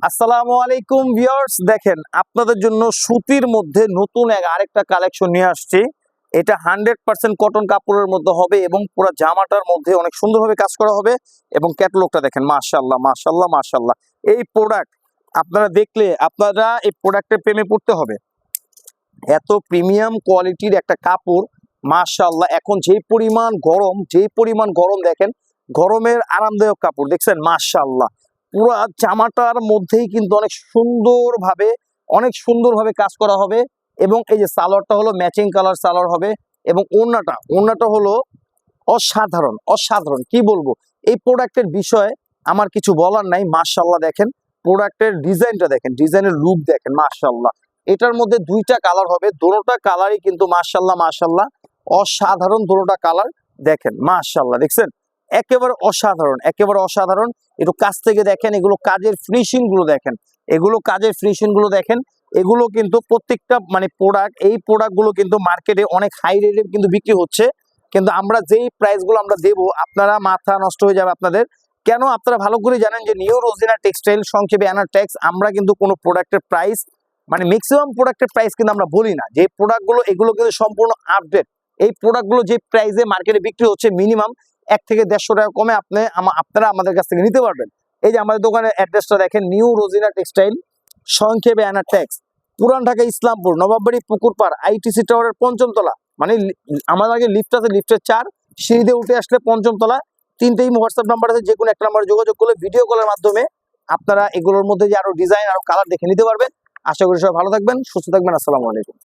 আসসালামু আলাইকুম ভিউয়ার্স, দেখেন আপনাদের জন্য সুতির মধ্যে নতুন আরেকটা কালেকশন নিয়ে আসছি। এটা 100% কটন কাপড়ের মধ্যে হবে এবং পুরো জামাটার মধ্যে অনেক সুন্দরভাবে কাজ করা হবে। এবং ক্যাটালগটা দেখেন, মাশাআল্লাহ মাশাআল্লাহ মাশাআল্লাহ। এই প্রোডাক্ট আপনারা দেখলে আপনারা এই প্রোডাক্টের প্রেমে পড়তে হবে। এত প্রিমিয়াম কোয়ালিটির একটা কাপড়, মাশাআল্লাহ। এখন যেই পরিমাণ গরম দেখেন, গরমের আরামদায়ক কাপড় দেখছেন, মাশাআল্লাহ। পুরো জামাটার মধ্যেই কিন্তু অনেক সুন্দরভাবে কাজ করা হবে। এবং এই যে সালোয়ারটা হলো ম্যাচিং কালার সালোয়ার হবে। এবং ওড়নাটা হলো অসাধারণ অসাধারণ, কি বলবো। এই প্রোডাক্টের বিষয়ে আমার কিছু বলার নাই। মাশাআল্লাহ দেখেন, প্রোডাক্টের ডিজাইনটা দেখেন, ডিজাইনের লুক দেখেন, মাশাআল্লাহ। এটার মধ্যে দুইটা কালার হবে, দোনোটা কালারই কিন্তু মাশাআল্লাহ মাশাআল্লাহ অসাধারণ। দোনোটা কালার দেখেন, মাশাআল্লাহ, দেখছেন, একেবারে অসাধারণ একেবারে অসাধারণ। একটু কাছ থেকে দেখেন, এগুলো কাজের ফিনিশিং গুলো দেখেন, এগুলো কিন্তু প্রত্যেকটা এই প্রোডাক্টগুলো কিন্তু মার্কেটে অনেক হাই রেটে কিন্তু বিক্রি হচ্ছে। কিন্তু আমরা যেই প্রাইসগুলো আমরা দেবো, আপনারা মাথা নষ্ট হয়ে যাবে আপনাদের। কেন? আপনারা ভালো করে জানেন যে নিউ রোজিনা টেক্সটাইল, সংক্ষেপে অ্যানাটেক্স, আমরা কিন্তু কোনো প্রোডাক্টের প্রাইস ম্যাক্সিমাম প্রোডাক্টের প্রাইস কিন্তু আমরা বলি না। যে প্রোডাক্টগুলো এগুলো কিন্তু সম্পূর্ণ আপডেট। এই প্রোডাক্টগুলো যে প্রাইসে মার্কেটে বিক্রি হচ্ছে, মিনিমাম 1 থেকে 150 টাকা কমে আপনারা আমাদের কাছ থেকে নিতে পারবেন। এই যে আমাদের দোকানের অ্যাড্রেসটা দেখেন, নিউ রোজিনা টেক্সটাইল, সংক্ষেপে অ্যানাটেক্স, পুরান ঢাকা ইসলামপুর, নবাববাড়ি পুকুরপাড়, আইটিসি টাওয়ারের 5ম তলা। আমার আগে লিফট আছে, লিফটের 4 সিঁড়িতে উঠে আসলে 5ম তলা। 3টেই হোয়াটসঅ্যাপ নাম্বার আছে, যে কোনো একটা নাম্বারে যোগাযোগ করলে ভিডিও কলের মাধ্যমে আপনারা এগুলোর মধ্যে যে আরো ডিজাইন আরো কালার দেখে নিতে পারবেন। আশা করি সবাই ভালো থাকবেন, সুস্থ থাকবেন। আসসালামু আলাইকুম।